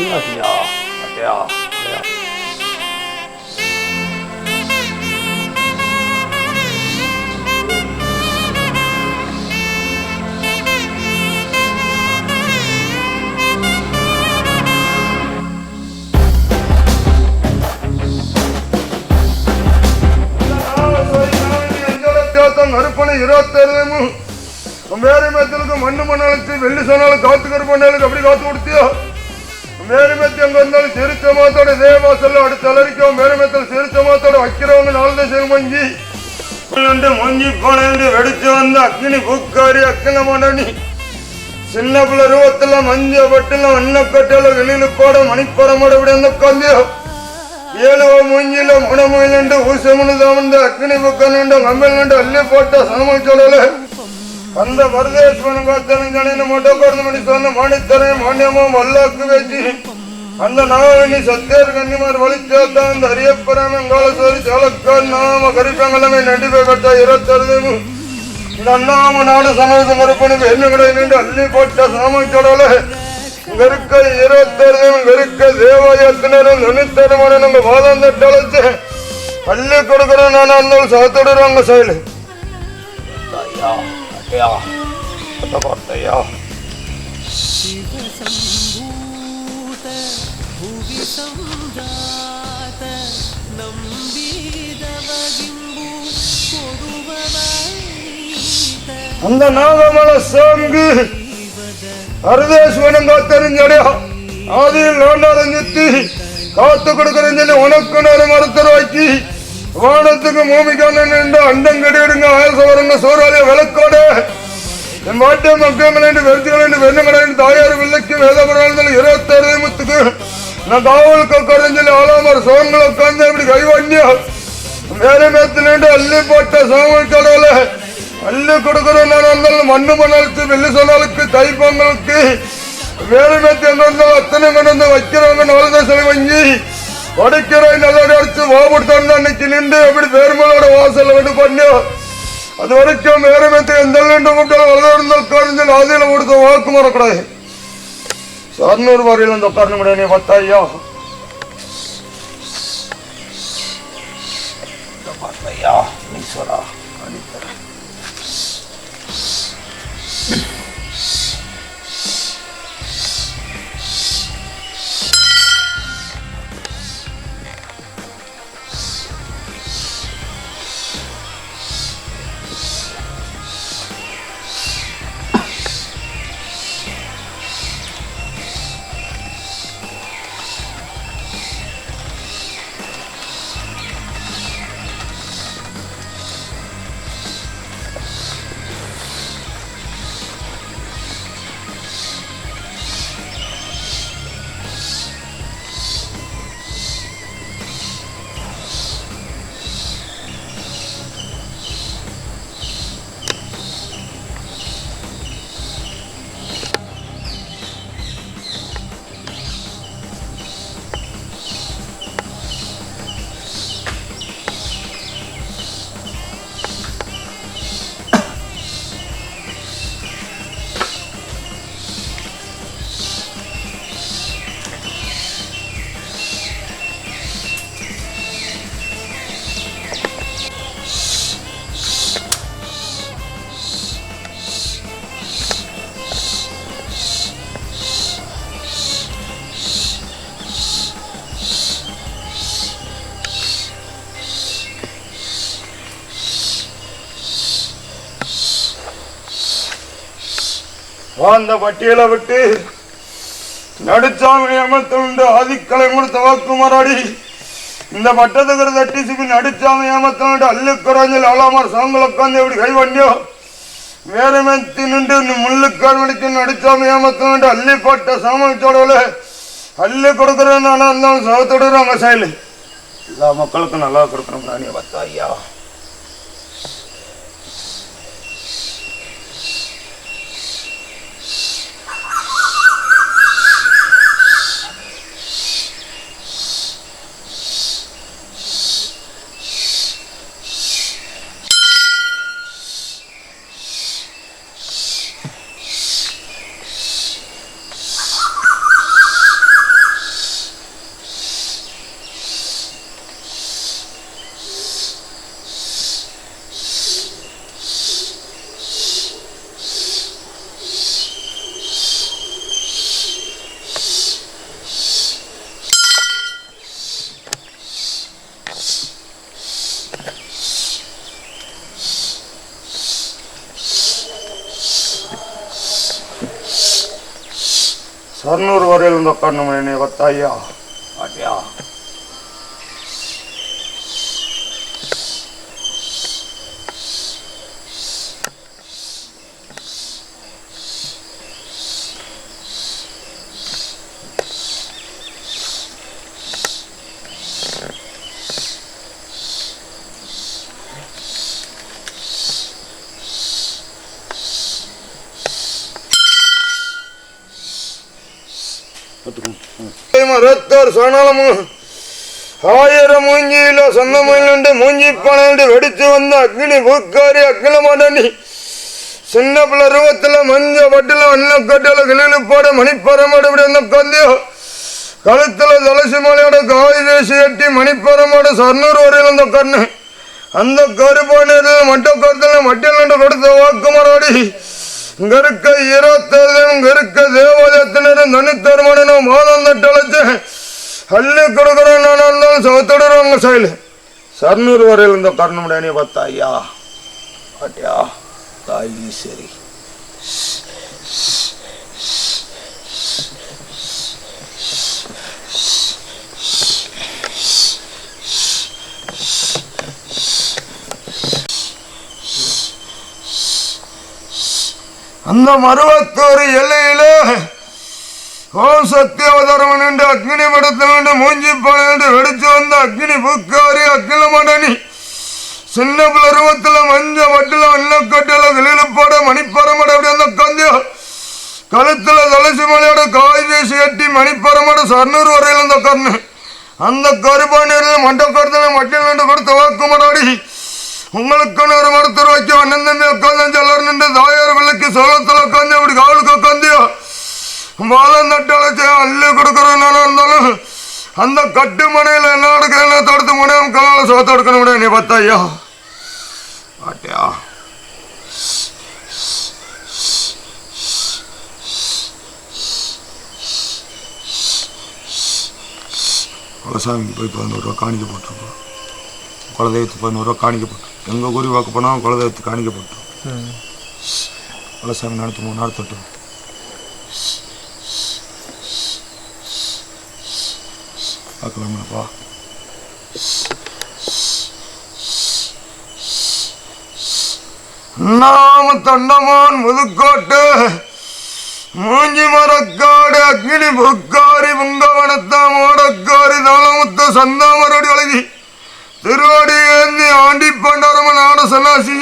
ஐயா ஐயா ஐயா. அறுப்பணை 27 மேரி மேத்தலுக்கு மண்ணு மண்ணாளுக்கு வெள்ளி சொன்னாலும் காத்து கருப்பண்ணாளுக்கு அப்படி காத்து கொடுத்தியோ. மேரி மேத்தி அங்க இருந்தாலும் சிறுச்சமாத்தோட தேவாசல்ல அடுத்து அலரிக்கும். மேரி மேத்தல் சிறுச்சமாத்தோட வைக்கிறவங்க 4 தேசம் மஞ்சி மஞ்சி போன வெடிச்சு வந்த அக்னி பூக்காரி அக்கன மணி சின்ன பிள்ளை ரூபத்துல மஞ்ச பட்டுல வண்ணக்கட்டல வெளியில போட மணிப்பரமோட இப்படி வந்து உட்காந்தியோ. 7 மூஞ்சில முனமுயிலுண்டு ஊசமுனுதாமந்த அக்னி புக்கனுண்டு கம்பலுண்டு அள்ளி போட்ட சாமல் சொல்லல அந்த பரதேஸ்வரன் காத்தனை மொட்டை குறைந்த மணி சொன்ன மாணித்தரை மானியமோ மல்லாக்கு வச்சு அந்த நாவணி சத்தேர் கன்னிமார் வலிச்சாத்தா அந்த அரியப்பராமங்கால சோரி சாலக்கால் நாம கரிப்பங்களமே நடிப்பை கட்ட 26 இந்த அண்ணாம நாடு சமயத்து மறுப்பனுக்கு என்ன கிடையாது அள்ளி போட்ட சாமல் சொல்லல வெறுக்க 26 வெறுக்க தேவாயத்தினரும் 90 நம்ம வாதம் தட்டழைச்சு அள்ளி கொடுக்குறோம். நான் அந்த சகத்தோடுறாங்க செயல் ஐயா ஐயா ஐயா. அந்த நாகமல சாங்கு அருதேஸ்வரன் காத்தறிஞ்சடையா ஆதியில் நாண்டாரஞ்சித்து காத்து கொடுக்கறேன்னு சொல்லி உனக்கு நேரம் மறுத்தரவாக்கி வானத்துக்கு பூமிக்கான நின்று அண்டங்கடிடுங்க ஆயசவரங்க சோறாலிய விளக்கோட என் மாட்டிய மக்கள் வெறுத்துகள் வெண்ணங்கடையின் தாயார் வில்லைக்கு வேதபுராணத்தில் 26 முத்துக்கு நான் காவலுக்கு உட்கார்ந்து ஆளாமர் சோகங்களை உட்கார்ந்து இப்படி கைவண்ணியா மேலே மேத்திலேண்டு அள்ளி போட்ட சாமல் கடவுள அள்ளி கொடுக்குறோம். நான் இருந்தாலும் மண்ணு மணலுக்கு வெள்ளி சொன்னாலுக்கு தைப்பொங்கலுக்கு வேலை மேத்தி எங்க இருந்தாலும் அத்தனை கொண்டு வைக்கிறவங்க 4 தேசம் வங்கி வடக்கிற நல்லா அடிச்சு வாபடுத்தோன்னு அன்னைக்கு நின்று எப்படி பேருமலோட வாசல்ல வந்து பண்ணியோ. அது வரைக்கும் வேற மேத்தி எந்த கூப்பிட்டாலும் வளர்ந்து உட்கார்ந்து ஆதியில கொடுத்த வாக்கு மறக்கூடாது. 600 வரையில் வந்து உட்கார்ந்து முடியாது. 10,000 ஐயா நீ சொல்றா. அந்த பட்டியலை விட்டு நடுச்சாமி ஏமத்துண்டு ஆதிக்கலை கொடுத்த வாக்கு மராடி இந்த பட்டத்துக்கிற தட்டி சிப்பி நடுச்சாமி ஏமத்துண்டு அள்ளுக்குறஞ்சல் அலாமார் சாங்கல் உட்காந்து எப்படி கைவண்டியோ வேற மெத்தி நின்று முள்ளுக்கால் மணிக்கு நடுச்சாமி ஏமத்துண்டு அள்ளி போட்ட சாமத்தோட அள்ளி கொடுக்குறேன்னு ஆனால் இருந்தாலும் சகத்தோடுறாங்க செயல் எல்லா மக்களுக்கும் நல்லா கொடுக்கணும். ராணிய 10,000 ஐயா சர்னூர் வரையில் இந்த கண்ணமணி பத்தாயா பாட்டியா ரத்தர் சணலமும் 1000 மூஞ்சியில சொந்த மயிலுண்டு மூஞ்சி பணண்டு வெடிச்சு வந்த அக்னி பூக்காரி அக்கில மாட்டி சின்ன பிள்ளை ரூபத்துல மஞ்ச பட்டுல அன்னக்கட்டல கிளியில போட மணிப்பரமாடு இப்படி அந்த கந்தியோ கழுத்துல துளசி மலையோட காய் தேசி கட்டி மணிப்பரமாடு சர்னூர் வரையில் அந்த கண்ணு அந்த கருப்பான மட்ட கருத்துல மட்டியல் கொடுத்த வாக்குமராடி இங்க இருக்க 27 இங்க இருக்க தேவாலயத்தினரும் தனித்தருமானும் மாதம் தட்டழைச்சு அள்ளி கொடுக்குறேன் நான் இருந்தாலும் சவத்தோடுறவங்க சைலு சர்னூர் வரையில் இந்த கர்ணமுடைய பத்தாயா பாட்டியா தாய் சரி அந்த மருவத்தூர் எல்லையில ஓம் சத்தியாவதாரம் என்று அக்னி படத்தில் மூஞ்சி பணம் வெடிச்சு வந்த அக்னி பூக்காரி அக்கில மடனி சின்ன பருவத்துல மஞ்ச வட்டில அன்னக்கட்டில கிளிப்பாட மணிப்பரமட அப்படி அந்த கந்தியோ கழுத்துல துளசி மலையோட காய் தேசி கட்டி மணிப்பரமட சர்னூர் வரையில் அந்த கண்ணு அந்த கருப்பாணியில் மட்ட கருத்துல மட்டில் நின்று கொடுத்த வாக்குமராடி உங்களுக்குன்னு ஒரு மருத்துவர் வைக்க அண்ணன் தம்பி உட்காந்து எல்லாரும் நின்று தாயார் விளக்கு சோளத்துல உட்காந்து அப்படி காவலுக்கு உட்காந்தியோ மாதம் தட்டழைச்சு அள்ளி கொடுக்குறேன் இருந்தாலும் அந்த கட்டு மனையில் என்ன எடுக்க தடுத்து முடியும் கலால சோத்த எடுக்கணும் முடியும் நீ பத்தாயா பாட்டியா குலசாமிக்கு போய் 11 ரூபா காணிக்க போட்டிருக்கோம் குலதெய்வத்துக்கு 11 ரூபா காணிக்க போட்டோம் எங்கள் குறி வாக்கு போனால் குலதெய்வத்துக்கு காணிக்க போட்டோம் குலசாமி நடத்து 3 நாள் தொட்டோம் பார்க்கலாமாப்பா நாம தண்டமான் முதுக்கோட்டு மூஞ்சி மரக்காடு அக்னி புக்காரி புங்கவனத்த மோடக்காரி தாளமுத்த சந்தாமரடி அழகி திருவாடி ஏந்தி ஆண்டி பண்டாரம நாட சன்னாசி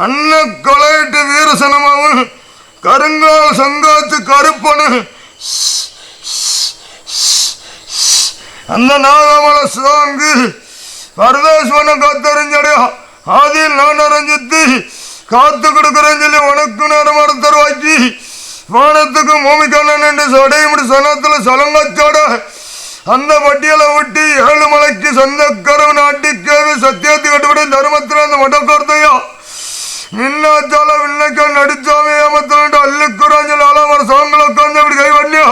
அன்ன கொலையிட்டு வீரசனமாவும் கருங்கால் சங்காத்து கருப்பனு அந்த நாகமல சாங்கு பரதேஸ்வன காத்தறிஞ்சடையா ஆதியில் நான் அரஞ்சித்து காத்து கொடுக்குறேன்னு சொல்லி உனக்கு நேரம் மரத்தருவாக்கி வானத்துக்கு பூமிக்கான என்று சொடையும்படி சனத்துல சலங்கச்சோட அந்த பட்டியலை விட்டு 7 மலைக்கு சொந்தக்கரவு நாட்டிக்கேது சத்தியத்தை கட்டுப்படி தர்மத்தில் அந்த மட்டக்கோர்த்தையா நின்னாச்சால விண்ணக்க நடிச்சாமே ஏமத்தோண்டு அள்ளிக்குறாஞ்சல் ஆலாமர சோங்களை உட்காந்து அப்படி கை பண்ணியா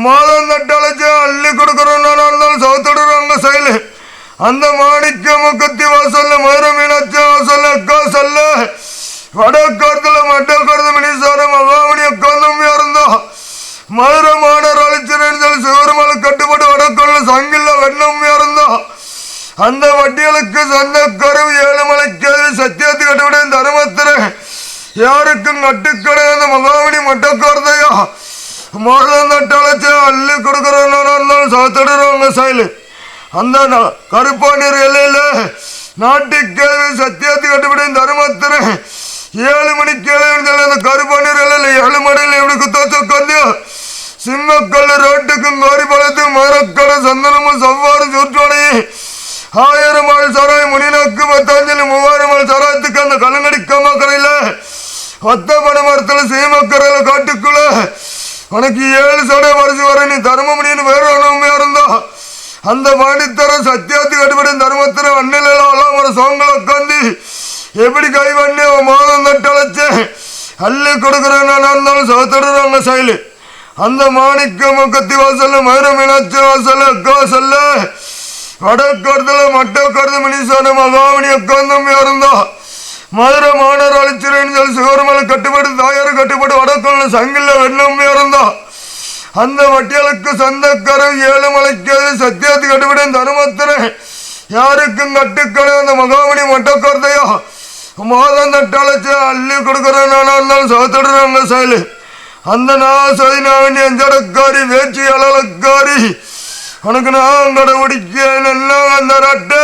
மாதம் தட்டழைச்சு அள்ளி கொடுக்குறோன்னு இருந்தாலும் சவுத்தடுறாங்க செயலு அந்த மாணிக்க முக்கத்தி வாசல்ல மதுரை மீனாட்சி வாசல்ல அக்கா சொல்ல வடக்கோரத்துல மட்டக்கோரத்து மினிசார மகாமணி உட்காந்துமையா இருந்தா மதுரை மாடர் அழிச்சிருன்னு சொல்லி சிவருமலை கட்டுப்பட்டு வடக்கோல சங்கில்ல வெண்ணம்மையா இருந்தா அந்த வட்டியலுக்கு சொந்த கருவு 7 மலைக்கு சத்தியத்து கட்டுப்பட தர்மத்திர யாருக்கும் கட்டுக்கடை அந்த மகாமணி மட்டக்கோரத்தையா மாதம் தட்டழைச்சு அள்ளி கொடுக்குறோன்னு இருந்தாலும் சவுத்தடுறவங்க செயலு அந்த கருப்பாண்டியர் எல்லையில நாட்டு கேள்வி சத்தியத்து கட்டுப்படி தர்மத்திர 7 மணிக்கு அந்த கருப்பாண்டியர் எல்லையில 7 மணியில் எப்படி குத்தாச்ச உட்காந்தியோ சிம்மக்கல் ரோட்டுக்கும் கோரிப்பாளையத்துக்கு மரக்கடை சந்தனமும் சவ்வாறு சூற்றோடையும் 1000 மாள் சராய் முனிநாக்கு 10 3000 மாள் சராயத்துக்கு அந்த கல்லங்கடி கம்மாக்கரையில ஒத்தப்பட மரத்துல சீமக்கரையில காட்டுக்குள்ள உனக்கு 7 சடை பறிச்சு வர நீ தர்மமணின்னு வேற உண்மையா இருந்தா அந்த பாண்டித்தர சத்தியாத்து கட்டுப்படி தர்மத்திர அண்ணிலாம் ஒரு சோங்களை உட்காந்து எப்படி கை பண்ணி மாதம் தட்டழைச்சு அள்ளி கொடுக்குறேன்னு இருந்தாலும் சவுத்தடுறாங்க செயலு அந்த மாணிக்க முக்கத்தி வாசல்ல மதுரை மீனாட்சி வாசல்ல அக்கா சொல்ல வடக்கோரத்துல மட்டக்கோரத்து மினிசான மகாமணி உட்காந்தம்மையா இருந்தா மதுரை மாடர் அழிச்சிருன்னு சொல்லி சிவருமலை கட்டுப்பட்டு தாயார் கட்டுப்பட்டு வடக்கோல சங்கில்ல வெண்ணம்மையா இருந்தா அந்த வட்டியலுக்கு சொந்தக்காரன் ஏழுமலைக்கு சத்தியத்துக்கு கட்டுப்படும் தருமத்தினை யாருக்கும் கட்டுக்கண அந்த மகாமணி மட்டக்கொருத்தையோ மாதம் தட்டாளச்சு அள்ளி கொடுக்குறேன் நானா இருந்தாலும் சோத்துடுறாங்க செயலு அந்த நான் சொல்லி நான் வேண்டிய அஞ்சடக்காரி வேச்சி அழலக்காரி உனக்கு நான் கடைபிடிக்க நல்லா அந்த ரட்டு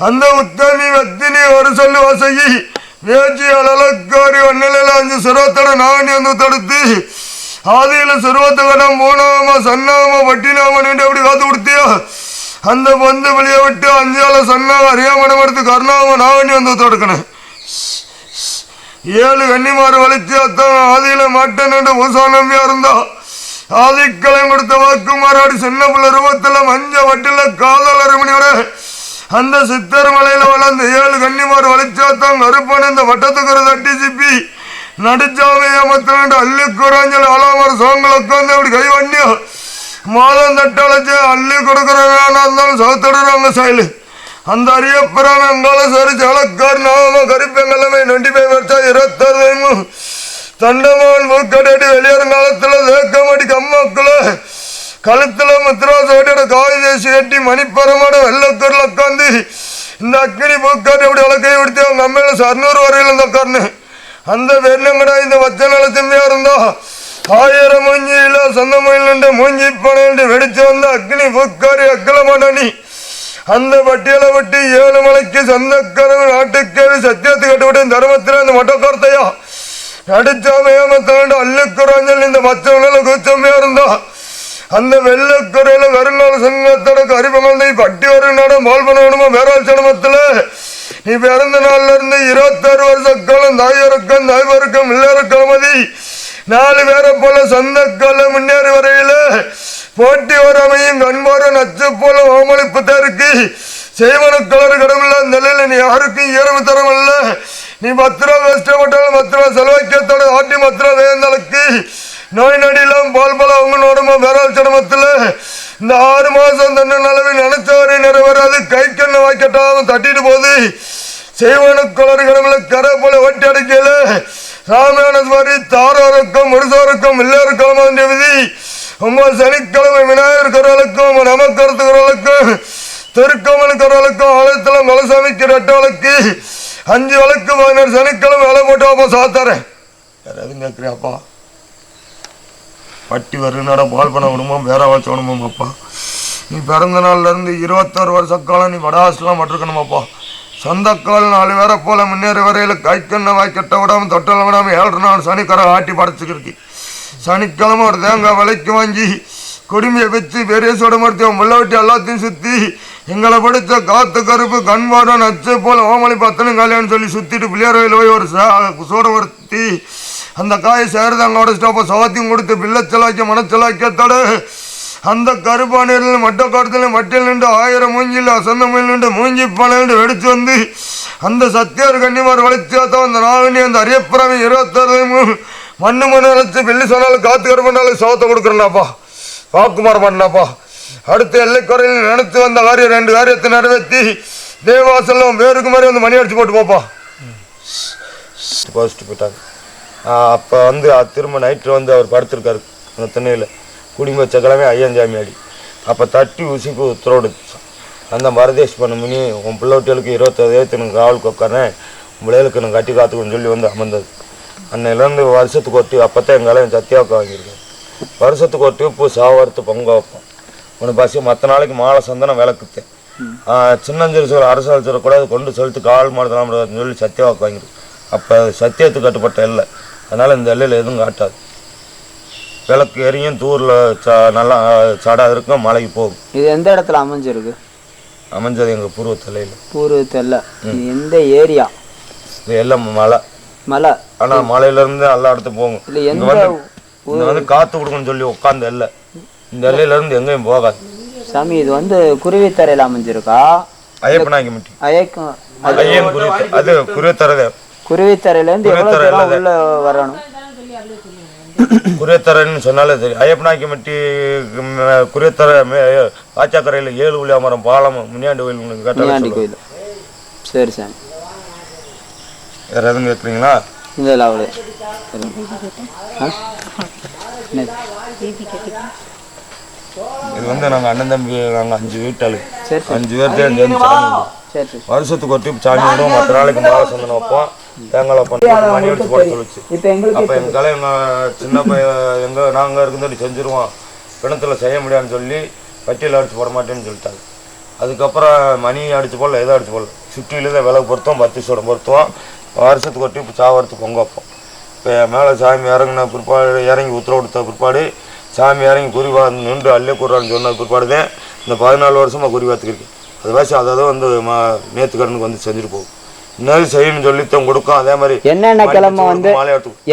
அந்த உத்தமி வத்தினி ஒரு சொல்லு வசகி வேச்சி அழலக்காரி ஒன்னில 5 சிறுவத்தோட நான் வந்து தடுத்து ஆதியில சிறுவத்து கடம் மூணாம சன்னாம வட்டினாம நீண்டு எப்படி காத்து கொடுத்தியோ அந்த பொந்து வெளியே விட்டு 5 சன்னாம அறியாமடம் எடுத்து கருணாம நான் வந்து தடுக்கணும் 7 கன்னிமாறு வலிச்சு அத்தான் ஆதியில மாட்டேன் ஊசா நம்பியா இருந்தா ஆதிக்கலம் கொடுத்த வாக்குமாராடி சின்ன பிள்ளை ரூபத்துல மஞ்ச வட்டில காதல் அருமணியோட அந்த சித்தர் மலையில வளர்ந்த 7 கன்னிமாறு வலிச்சாத்தான் கருப்பன் இந்த வட்டத்துக்கு ஒரு தட்டி சிப்பி நடிச்சாவே ஏமத்தினு அள்ளி குறாஞ்சல் ஆளாமர் சோங்களை உட்காந்து அப்படி கை வண்டியோ மாதம் தட்டழைச்சு அள்ளி கொடுக்குறானா இருந்தாலும் சவுத்தடுறாங்க செயலு அந்த அரியப்புறம் எங்கால சரி சலக்கார் நாம கரிப்பெங்கெல்லாமே நொண்டி போய் வச்சா 26 தண்டமான் மூக்கடி வெளியேறுங்காலத்துல தேக்கமடி கம்மாக்குல கழுத்துல முத்திராசோட்டியோட காய் தேசி கட்டி மணிப்பரமோட வெள்ளக்கூர்ல உட்காந்து இந்த அக்கினி பூக்காட்டி அப்படி வழக்கையை விடுத்து அவங்க அம்மையில 600 வரையில இருந்த உட்கார்னு அந்த வெள்ளங்கடா இந்த வச்ச நில செம்மையா இருந்தா 1000 மூஞ்சியில சொந்த மொழில் மூஞ்சி பணம் வெடிச்சு வந்த அக்னி பூக்காரி அக்கல மாட்டானி அந்த பட்டியலை விட்டு 7 மலைக்கு சொந்தக்காரன் நாட்டுக்கேவி சத்தியத்து கட்டுவிட்டு தர்மத்தில் அந்த மட்டக்கோர்த்தையா நடிச்சாமையாமத்தாண்டு அள்ளிக்குறாஞ்சல் இந்த மச்சவனால கூச்சமையா இருந்தா அந்த வெள்ளக்குறையில வருங்கால சங்கத்தோட கரிபமந்தை பட்டி வருநாட மால் பண்ணணுமா வேறாள் சடமத்துல நீ பிறந்த நாள்ல இருந்து 26 வருஷ காலம் தாயருக்கம் தாய்வருக்கம் இல்லருக்கம் மதி 4 பேரை போல சொந்தக்கால முன்னேறி வரையில போட்டி வராமையும் கண்பார நச்சு போல ஓமளிப்பு தருக்கு செய்வன கலர் கடவுள் அந்த நிலையில நீ யாருக்கும் ஈரவு தரமில்ல நீ 10 ரூபா கஷ்டப்பட்டாலும் 10 ரூபா செலவைக்கத்தோட ஆட்டி 10 ரூபா வேந்தளுக்கு நோய் நடிலாம் பால் பல அவங்க நோடுமா வேறாள் சடமத்துல இந்த 6 மாசம் தன்னை நிலவில் நினைச்சவரை நிறைவேறாது கை கண்ணை வாய்க்கட்டாம தட்டிட்டு போகுது செய்வன கலர் கடவுள கரை போல ஒட்டி அடிக்கல ராமாயணஸ்வரி தாரோருக்கும் முருசோருக்கும் இல்லருக்கும் விதி 9 சனிக்கிழமை விநாயகர் குரலுக்கும் நமக்கருத்து குரலுக்கும் திருக்கமன் குரலுக்கும் ஆலயத்துல மலசாமிக்கு 2 வழக்கு 5 வழக்கு 16 சனிக்கிழமை வேலை போட்டு அப்பா சாத்தாரேன் வேற எதுவும் கேட்குறியாப்பா பட்டி வருநாட பால் பண்ண விடுமோம் வேற வச்சோணுமோம் அப்பா நீ பிறந்த நாள்ல இருந்து 26 வருஷ காலம் நீ வடாசெல்லாம் மட்டிருக்கணுமாப்பா சொந்தக்கால் 4 பேரை போல முன்னேறி வரையில கைக்கண்ணை வாய்க்கட்ட விடாம தொட்டல விடாம 7 நாள் சனிக்கரை ஆட்டி படைச்சுக்கிருக்கு சனிக்கிழமை ஒரு தேங்காய் விலைக்கு வாங்கி குடுமையை வச்சு பெரிய சோட மறுத்தி முள்ள வெட்டி எல்லாத்தையும் சுற்றி எங்களை படித்த காத்து கருப்பு கண்பாடம் நச்சு போல ஓமளி 10 காலையான்னு சொல்லி சுற்றிட்டு பிள்ளையார் வயல் போய் ஒரு சோட வருத்தி அந்த காயை சேருதாங்க உடச்சிட்டு அப்போ சவத்தையும் கொடுத்து பிள்ளைச்சலாக்கி மனச்சலாக்கியத்தோட அந்த கருப்பானீரில் மட்ட காலத்தில் மட்டில் நின்று 1000 மூஞ்சில் அசந்த மூஞ்சில் நின்று மூஞ்சி பணம் வெடிச்சு வந்து அந்த சத்தியார் கன்னிமார் வலிச்சாத்தான் அந்த நாவினி அந்த அரியப்புறவை 26 மண்ணு அழைச்சி வெள்ளி சொன்னாலும் காத்து கருப்பானாலும் சவத்தை கொடுக்குறேன்னாப்பா வாக்குமார் பண்ணாப்பா அடுத்த எல்லைக்குறையில் நினைத்து வந்த காரியம் 2 காரியத்தை நிறைவேற்றி தேவாசலம் வேருக்கு மாதிரி வந்து மணி அடிச்சு போட்டு போப்பா போஸ்ட்டு போயிட்டாங்க அப்போ வந்து திரும்ப நைட்டு வந்து அவர் படுத்திருக்காரு அந்த திண்ணையில் குடிமை வச்ச கிழமை ஐயஞ்சாமி அடி அப்போ தட்டி உசிப்பு உத்தரவு அந்த மரதேஷ் பண்ண முனி உன் பிள்ளை வீட்டுகளுக்கு 25 எனக்கு காவலுக்கு உட்காரேன் உன் பிள்ளைகளுக்கு நான் கட்டி காத்துக்கணும்னு சொல்லி வந்து அமர்ந்தது அன்னையிலேருந்து வருஷத்துக்கு ஒட்டி அப்போ தான் எங்கால சத்தியாவுக்கு வாங்கியிருக்கேன் வருஷத்துக்கு ஒட்டி இப்போ சாவரத்து பொங்க வைப்போம் உனக்கு பசி மற்ற நாளைக்கு மாலை சந்தனம் விளக்குத்தேன் சின்னஞ்சரி சொல்ல அரசால் சொல்லக்கூடாது கொண்டு செலுத்து காவல் மாடுதலாம் சொல்லி சத்தியாவுக்கு வாங்கிருக்கு அப்போ சத்தியத்துக்கு கட்டுப்பட்ட இல்லை அதனால் இந்த எல்லையில் எதுவும் காட்டாது விளக்கு எரியும் தூரில் நல்லா சடா இருக்கும் மலைக்கு போகும் இது எந்த இடத்துல அமைஞ்சிருக்கு அமைஞ்சது எங்கள் பூர்வ தலையில் பூர்வ தெல்ல எந்த ஏரியா இது எல்லாம் மலை மலை ஆனால் மலையிலேருந்து எல்லா இடத்துக்கு போகும் இல்லை எந்த வந்து காற்று கொடுக்கணும்னு சொல்லி உட்காந்து எல்லை இந்த எல்லையிலேருந்து எங்கேயும் போகாது சாமி இது வந்து குருவித்தரையில் அமைஞ்சிருக்கா ஐயப்பனாங்கி ஐயன் அது குருவித்தரை குருவித்தரையிலேருந்து எவ்வளோ தூரம் உள்ள வரணும் குரியத்தரைன்னு சொன்னாலே சரி ஐயப்பனாக்கிமட்டி குரியத்தரை ஆச்சாக்கரையில் 7 உளியாமரம் பாலம் முனியாண்டி கோயில் கோயில் சரி சாமி வேறு எதுவும் கேட்குறீங்களா இல்லை அவ்வளோ இது வந்து நாங்கள் அண்ணன் தம்பி நாங்கள் 5 வீட்டாளு சரி 5 பேர் சேர்ந்து சாமி சரி சரி. வருஷத்துக்கு ஒரு டிப் சாமி விடுவோம். மற்ற நாளைக்கு மாலை சந்தனம் வைப்போம். தேங்காய் பண்ணி மணி அடிச்சு போட சொல்லிச்சு. இப்போ எங்களுக்கு அப்போ எங்கள் கலை சின்ன பையன் நாங்கள் இருக்கும்போது செஞ்சுருவோம், பிணத்தில் செய்ய முடியாதுன்னு சொல்லி பட்டியல் அடிச்சு போட மாட்டேன்னு சொல்லிட்டாங்க. அதுக்கப்புறம் மணி அடிச்சு போடல, எதோ அடிச்சு போடல, சுற்றியில் தான் விளக்கு பொருத்தோம், 10 சோடம் பொருத்துவோம். வருஷத்துக்கு ஒரு டிப்பு சாவரத்துக்கு பொங்க வைப்போம். இப்போ மேலே சாமி இறங்கின பிற்பாடு, இறங்கி உத்தரவு கொடுத்த பிற்பாடு சாமி இறங்கி குறிவா நின்று அள்ளே கூடுறான்னு சொன்ன பிற்பாடு தான் இந்த 14 வருஷமாக குறிவாத்துக்கு அது வயசு அதாவது வந்து நேற்றுக்கடனுக்கு வந்து செஞ்சுட்டு போகும். இன்னும் செய்யணும்னு சொல்லித்தான் கொடுக்கும். அதே மாதிரி என்னென்ன கிழமை வந்து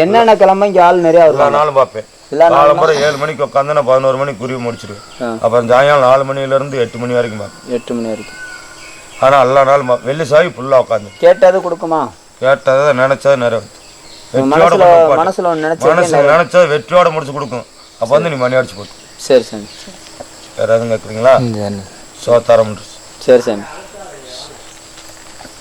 என்னென்ன கிழமை இங்கே ஆள் நிறையா எல்லா நாளும் பார்ப்பேன். காலம்பரம் 7 மணிக்கு உட்காந்து நான் 11 மணிக்கு குருவி முடிச்சிடுவேன். அப்புறம் சாயங்காலம் 4 மணிலேருந்து 8 மணி வரைக்கும் பார்ப்பேன். 8 மணி வரைக்கும். ஆனால் எல்லா நாளும் வெள்ளி சாவி ஃபுல்லாக உட்காந்து கேட்டது கொடுக்குமா? கேட்டதை நினைச்சது நிறைவேற்று. மனசுல நினைச்சது வெற்றியோட முடிச்சு கொடுக்கும். அப்போ வந்து நீ மணி அடிச்சு போட்டு. சரி சாமி. வேற எதுவும் கேட்குறீங்களா? சோத்தாரம். சரி சாமி.